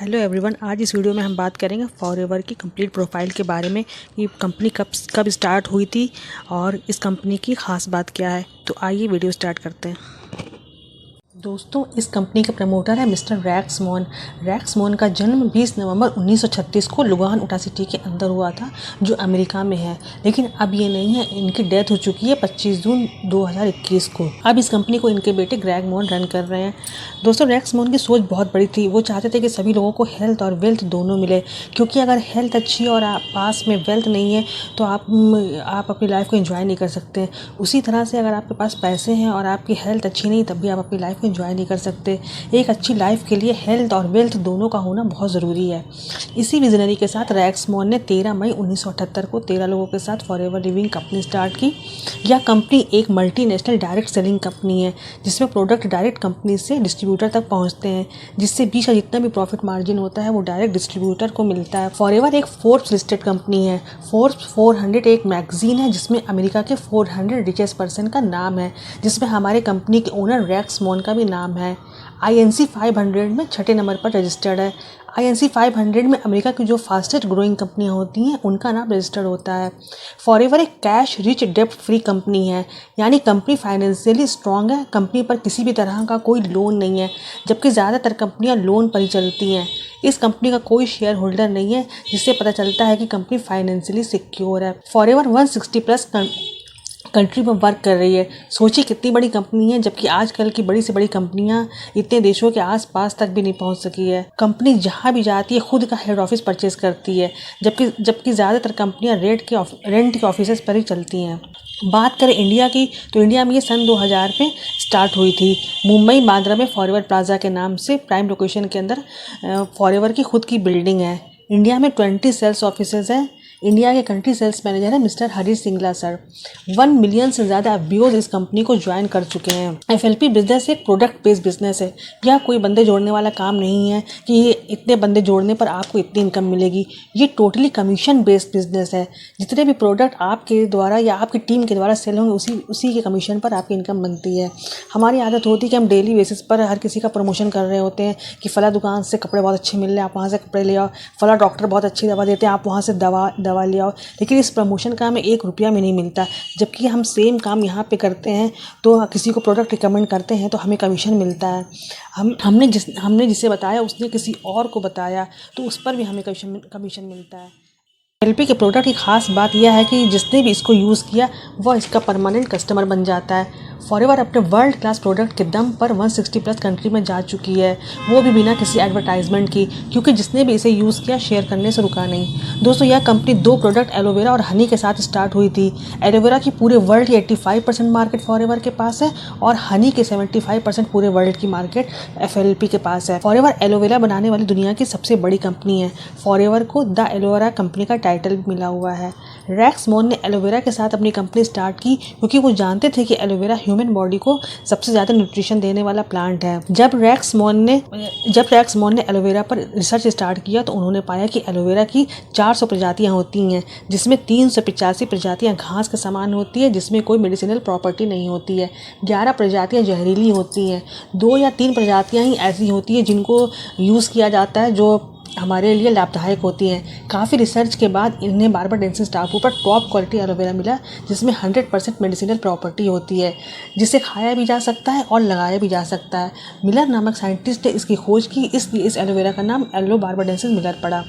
Hello everyone, आज इस video में हम बात करेंगे फॉरएवर की कंप्लीट प्रोफाइल के बारे में कि कंपनी कब स्टार्ट हुई थी और इस कंपनी की ख़ास बात क्या है। तो आइए वीडियो स्टार्ट करते हैं। दोस्तों, इस कंपनी के प्रमोटर है मिस्टर रैक्स मॉन। रैक्स मॉन का जन्म 20 नवंबर 1936 को लुगान उटा सिटी के अंदर हुआ था, जो अमेरिका में है। लेकिन अब ये नहीं है, इनकी डेथ हो चुकी है 25 जून 2021 को। अब इस कंपनी को इनके बेटे ग्रेग मॉन रन कर रहे हैं। दोस्तों, रैक्स मॉन की सोच बहुत बड़ी थी। वो चाहते थे कि सभी लोगों को हेल्थ और वेल्थ दोनों मिले, क्योंकि अगर हेल्थ अच्छी और आप पास में वेल्थ नहीं है तो आप अपनी लाइफ को एंजॉय नहीं कर सकते। उसी तरह से अगर आपके पास पैसे हैं और आपकी हेल्थ अच्छी नहीं, तब भी आप अपनी लाइफ को एंजॉय नहीं कर सकते। एक अच्छी लाइफ के लिए हेल्थ और वेल्थ दोनों का होना बहुत ज़रूरी है। इसी विजनरी के साथ रैक्स मॉन ने 13 मई 1978 को 13 लोगों के साथ फॉरएवर लिविंग कंपनी स्टार्ट की। यह कंपनी एक मल्टीनेशनल डायरेक्ट सेलिंग कंपनी है, जिसमें प्रोडक्ट डायरेक्ट कंपनी से डिस्ट्रीब्यूटर तक पहुंचते हैं, जिससे बीच का जितना भी प्रॉफिट मार्जिन होता है वो डायरेक्ट डिस्ट्रीब्यूटर को मिलता है। फॉरएवर एक फोर्ब्स लिस्टेड कंपनी है। फोर्ब्स 400 एक मैगजीन है जिसमें अमेरिका के 400 रिचेस्ट पर्सन का नाम है, जिसमें हमारे कंपनी के ओनर रैक्स मॉन का भी नाम है। INC 500 में 6ठे नंबर पर रजिस्टर्ड है। INC 500 में अमेरिका की जो फास्टेस्ट ग्रोइंग कंपनियां होती हैं उनका नाम रजिस्टर्ड होता है। फॉरएवर एक कैश रिच डेप्ट फ्री कंपनी है, यानी कंपनी फाइनेंशियली स्ट्रांग है। कंपनी पर किसी भी तरह का कोई लोन नहीं है, जबकि ज़्यादातर कंपनियां लोन पर ही चलती हैं। इस कंपनी का कोई शेयर होल्डर नहीं है, जिससे पता चलता है कि कंपनी फाइनेंशियली सिक्योर है। फॉरएवर 160 प्लस कंट्री में वर्क कर रही है। सोचिए कितनी बड़ी कंपनी है, जबकि आजकल की बड़ी से बड़ी कंपनियां इतने देशों के आसपास तक भी नहीं पहुंच सकी है। कंपनी जहां भी जाती है खुद का हेड ऑफिस परचेज करती है, जबकि ज़्यादातर कंपनियां रेंट के ऑफिस पर ही चलती हैं। बात करें इंडिया की, तो इंडिया में ये सन 2000 में स्टार्ट हुई थी। मुंबई बांद्रा में फॉरएवर प्लाजा के नाम से प्राइम लोकेशन के अंदर फॉरएवर की खुद की बिल्डिंग है। इंडिया में 20 सेल्स ऑफिसेज हैं। इंडिया के कंट्री सेल्स मैनेजर है mister Harish Singla sir. 1 million से ज़्यादा एफबीओज इस कंपनी को ज्वाइन कर चुके हैं। FLP बिजनेस एक प्रोडक्ट बेस्ड बिजनेस है। यह कोई बंदे जोड़ने वाला काम नहीं है कि ये इतने बंदे जोड़ने पर आपको इतनी इनकम मिलेगी। ये टोटली कमीशन बेस्ड बिजनेस है। जितने भी प्रोडक्ट आपके द्वारा या आपकी टीम के द्वारा सेल होंगे उसी के कमीशन पर आपकी इनकम बनती है। हमारी आदत होती है कि हम डेली बेसिस पर हर किसी का प्रमोशन कर रहे होते हैं कि फ़ला दुकान से कपड़े बहुत अच्छे मिल रहे हैं, आप वहाँ से कपड़े ले आओ। फ़ला डॉक्टर बहुत अच्छी दवा देते हैं, आप वहाँ से दवा ले आओ। लेकिन इस प्रमोशन का हमें 1 रुपया भी नहीं मिलता। जबकि हम सेम काम यहाँ पे करते हैं, तो किसी को प्रोडक्ट रिकमेंड करते हैं तो हमें कमीशन मिलता है। हमने जिसे बताया उसने किसी और को बताया, तो उस पर भी हमें कमीशन मिलता है। FLP के प्रोडक्ट की खास बात यह है कि जिसने भी इसको यूज़ किया वह इसका परमानेंट कस्टमर बन जाता है। फॉरएवर अपने वर्ल्ड क्लास प्रोडक्ट के दम पर 160 प्लस कंट्री में जा चुकी है, वो भी बिना किसी एडवर्टाइजमेंट की, क्योंकि जिसने भी इसे यूज़ किया शेयर करने से रुका नहीं। दोस्तों, यह कंपनी 2 प्रोडक्ट एलोवेरा और हनी के साथ स्टार्ट हुई थी। एलोवेरा की पूरे वर्ल्ड की 85% मार्केट फॉरएवर के पास है और हनी के 75% पूरे वर्ल्ड की मार्केट FLP के पास है। फॉरएवर एलोवेरा बनाने वाली दुनिया की सबसे बड़ी कंपनी है। फॉरएवर को द एलोवेरा कंपनी का टाइटल भी मिला हुआ है। रैक्स मॉन ने एलोवेरा के साथ अपनी कंपनी स्टार्ट की, क्योंकि वो जानते थे कि एलोवेरा ह्यूमन बॉडी को सबसे ज़्यादा न्यूट्रिशन देने वाला प्लांट है। जब रैक्स मॉन ने एलोवेरा पर रिसर्च स्टार्ट किया तो उन्होंने पाया कि एलोवेरा की 400 प्रजातियां होती हैं, जिसमें 385 प्रजातियां घास के समान होती है, जिसमें कोई मेडिसिनल प्रॉपर्टी नहीं होती है। 11 प्रजातियां जहरीली होती हैं। 2 या 3 प्रजातियां ही ऐसी होती है जिनको यूज़ किया जाता है, जो हमारे लिए लाभदायक होती हैं। काफ़ी रिसर्च के बाद इन्हें बार्बर डेंसिस टापू पर टॉप क्वालिटी एलोवेरा मिला, जिसमें 100% मेडिसिनल प्रॉपर्टी होती है, जिसे खाया भी जा सकता है और लगाया भी जा सकता है। मिलर नामक साइंटिस्ट ने इसकी खोज की, इसलिए इस एलोवेरा का नाम एलो बार्बर डेंसिस मिलर पड़ा।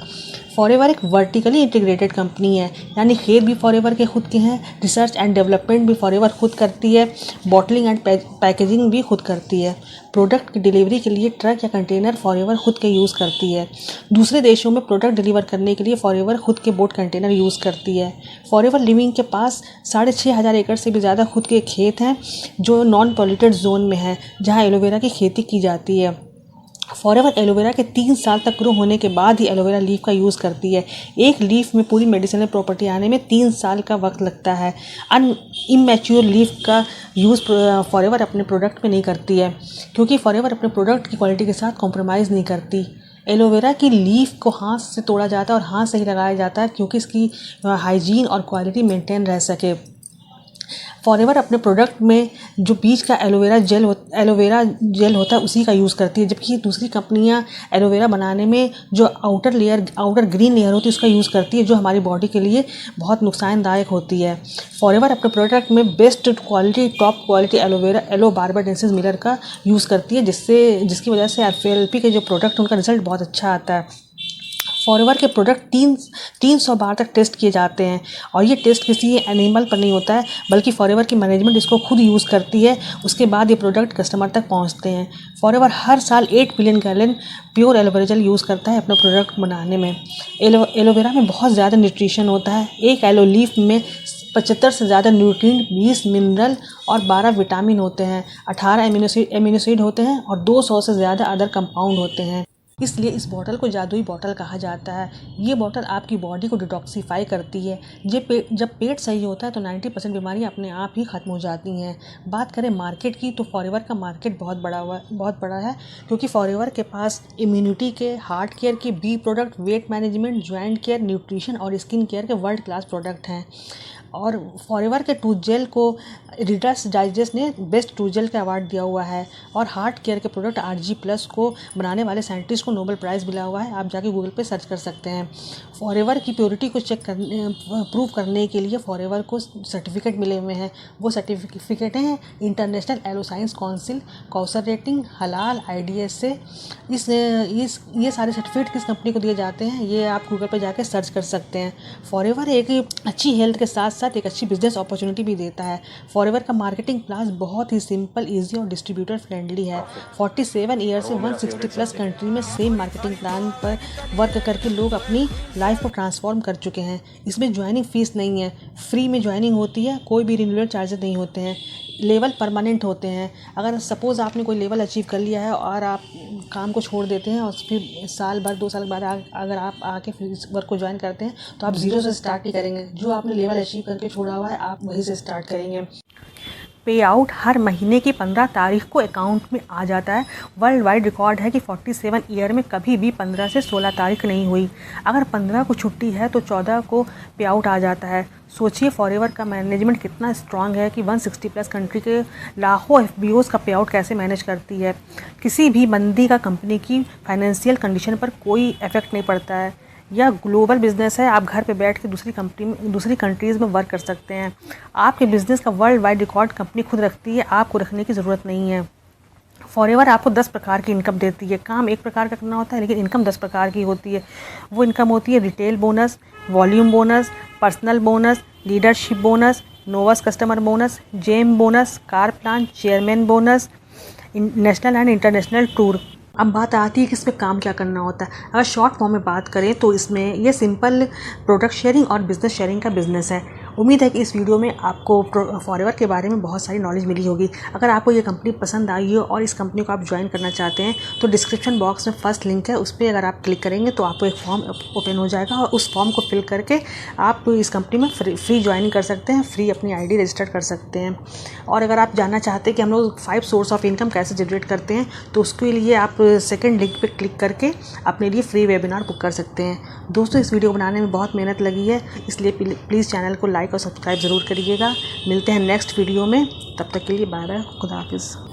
फॉरएवर एक वर्टिकली इंटीग्रेटेड कंपनी है, यानी खेत भी फॉरएवर के खुद के हैं, रिसर्च एंड डेवलपमेंट भी फॉरएवर खुद करती है, बॉटलिंग एंड पैकेजिंग भी खुद करती है। प्रोडक्ट की डिलीवरी के लिए ट्रक या कंटेनर फॉरएवर खुद के यूज़ करती है। दूसरे देशों में प्रोडक्ट डिलीवर करने के लिए फॉरएवर खुद के बोट कंटेनर यूज़ करती है। फॉरएवर लिविंग के पास 6500 एकड़ से भी ज़्यादा खुद के खेत हैं, जो नॉन पॉल्यूटेड जोन में हैं, जहां एलोवेरा की खेती की जाती है। फॉरएवर एलोवेरा के 3 साल तक ग्रो होने के बाद ही एलोवेरा लीफ का यूज़ करती है। एक लीफ में पूरी मेडिसिनल प्रॉपर्टी आने में 3 साल का वक्त लगता है। इमैच्योर लीफ का यूज़ फॉरएवर अपने प्रोडक्ट में नहीं करती है, क्योंकि फॉरएवर अपने प्रोडक्ट की क्वालिटी के साथ कॉम्प्रोमाइज़ नहीं करती। एलोवेरा की लीफ को हाथ से तोड़ा जाता है और हाथ से ही लगाया जाता है, क्योंकि इसकी हाइजीन और क्वालिटी मेंटेन रह सके। फॉरएवर अपने प्रोडक्ट में जो बीच का एलोवेरा जेल होता है उसी का यूज़ करती है, जबकि दूसरी कंपनियां एलोवेरा बनाने में जो आउटर ग्रीन लेयर होती है उसका यूज़ करती है, जो हमारी बॉडी के लिए बहुत नुकसानदायक होती है। फॉरएवर अपने प्रोडक्ट में top quality yellow barbadensis mirror का यूज़ करती है, जिसकी वजह से FLP के जो प्रोडक्ट उनका रिजल्ट बहुत अच्छा आता है। फॉरएवर के प्रोडक्ट 300 बार तक टेस्ट किए जाते हैं, और ये टेस्ट किसी एनिमल पर नहीं होता है, बल्कि फॉरएवर की मैनेजमेंट इसको खुद यूज़ करती है, उसके बाद ये प्रोडक्ट कस्टमर तक पहुंचते हैं। फॉरएवर हर साल 8 billion gallon pure aloe vera gel use करता है अपना प्रोडक्ट बनाने में। एलोवेरा में बहुत ज़्यादा न्यूट्रिशन होता है। एक एलो लीफ में 75 से ज़्यादा न्यूट्रिएंट, 20 मिनरल और 12 विटामिन होते हैं, 18 एमिनो एसिड होते हैं और 200 से ज़्यादा अदर कंपाउंड होते हैं। इसलिए इस बॉटल को जादुई बॉटल कहा जाता है। ये बॉटल आपकी बॉडी को डिटॉक्सीफाई करती है। जब पेट सही होता है तो 90% बीमारियाँ अपने आप ही ख़त्म हो जाती हैं। बात करें मार्केट की, तो फॉरएवर का मार्केट बहुत बड़ा है, क्योंकि फॉरएवर के पास इम्यूनिटी के, हार्ट केयर के, B product, weight management, joint care, nutrition और स्किन केयर के वर्ल्ड क्लास प्रोडक्ट हैं। और फॉरएवर के टूथ जेल को रीडर्स डाइजेस्ट ने बेस्ट टूथ जेल का अवार्ड दिया हुआ है, और हार्ट केयर के प्रोडक्ट RG+ को बनाने वाले साइंटिस्ट को नोबेल प्राइज़ मिला हुआ है। आप जाके गूगल पे सर्च कर सकते हैं। फॉरएवर की प्योरिटी को प्रूव करने के लिए फॉरएवर को सर्टिफिकेट मिले हुए हैं। वो सर्टिफिकेट हैं international aloe science council, kosher rating, हलाल, IDS से। ये सारे सर्टिफिकेट किस कंपनी को दिए जाते हैं, ये आप गूगल पे जाके सर्च कर सकते हैं। फॉरएवर एक अच्छी हेल्थ के साथ साथ एक अच्छी बिजनेस अपॉर्चुनिटी भी देता है। फॉरएवर का मार्केटिंग प्लान बहुत ही सिंपल, ईजी और डिस्ट्रीब्यूटर फ्रेंडली है। 47 ईयर से 160+ कंट्री में सेम मार्केटिंग प्लान पर वर्क करके लोग अपनी लाइफ को ट्रांसफॉर्म कर चुके हैं। इसमें ज्वाइनिंग फीस नहीं है, फ्री में ज्वाइनिंग होती है, कोई भी रिन्यूअल चार्जेस नहीं होते हैं, लेवल परमानेंट होते हैं। अगर सपोज़ आपने कोई लेवल अचीव कर लिया है और आप काम को छोड़ देते हैं और फिर साल भर 2 साल बाद अगर आप आके फिर इस वर्क को ज्वाइन करते हैं तो आप 0 से स्टार्ट ही करेंगे। जो आपने लेवल अचीव करके छोड़ा हुआ है आप वहीं से स्टार्ट करेंगे। पे आउट हर महीने की 15 तारीख को अकाउंट में आ जाता है। वर्ल्ड वाइड रिकॉर्ड है कि 47 ईयर में कभी भी 15 से 16 तारीख नहीं हुई। अगर 15 को छुट्टी है तो 14 को पे आउट आ जाता है। सोचिए फॉरएवर का मैनेजमेंट कितना स्ट्रांग है कि 160+ कंट्री के लाखों FBOs का पे आउट कैसे मैनेज करती है। किसी भी मंदी का कंपनी की फाइनेंशियल कंडीशन पर कोई इफेक्ट नहीं पड़ता है। यह ग्लोबल बिजनेस है, आप घर पे बैठ के दूसरी कंट्रीज़ में वर्क कर सकते हैं। आपके बिजनेस का वर्ल्ड वाइड रिकॉर्ड कंपनी खुद रखती है, आपको रखने की ज़रूरत नहीं है। फॉरएवर आपको 10 प्रकार की इनकम देती है। काम एक प्रकार का करना होता है, लेकिन इनकम 10 प्रकार की होती है। वो इनकम होती है retail bonus, volume bonus, personal bonus, leadership bonus, novus customer bonus, gem bonus, car plan, chairman bonus, national and international tour. अब बात आती है कि इसमें काम क्या करना होता है। अगर शॉर्ट फॉर्म में बात करें तो इसमें ये सिंपल प्रोडक्ट शेयरिंग और बिजनेस शेयरिंग का बिजनेस है। उम्मीद है कि इस वीडियो में आपको फॉरएवर के बारे में बहुत सारी नॉलेज मिली होगी। अगर आपको ये कंपनी पसंद आई हो और इस कंपनी को आप ज्वाइन करना चाहते हैं तो डिस्क्रिप्शन बॉक्स में फर्स्ट लिंक है, उस पर अगर आप क्लिक करेंगे तो आपको एक फॉर्म ओपन हो जाएगा, और उस फॉर्म को फिल करके आप इस कंपनी में फ्री ज्वाइनिंग कर सकते हैं, फ्री अपनी ID रजिस्टर कर सकते हैं। और अगर आप जानना चाहते हैं कि हम लोग 5 सोर्स ऑफ इनकम कैसे जनरेट करते हैं तो उसके लिए आप सेकेंड लिंक पर क्लिक करके अपने लिए फ्री वेबिनार बुक कर सकते हैं। दोस्तों, इस वीडियो बनाने में बहुत मेहनत लगी है, इसलिए प्लीज़ चैनल को लाइक और सब्सक्राइब ज़रूर करिएगा। मिलते हैं नेक्स्ट वीडियो में, तब तक के लिए बाय बाय, खुदा हाफिज़।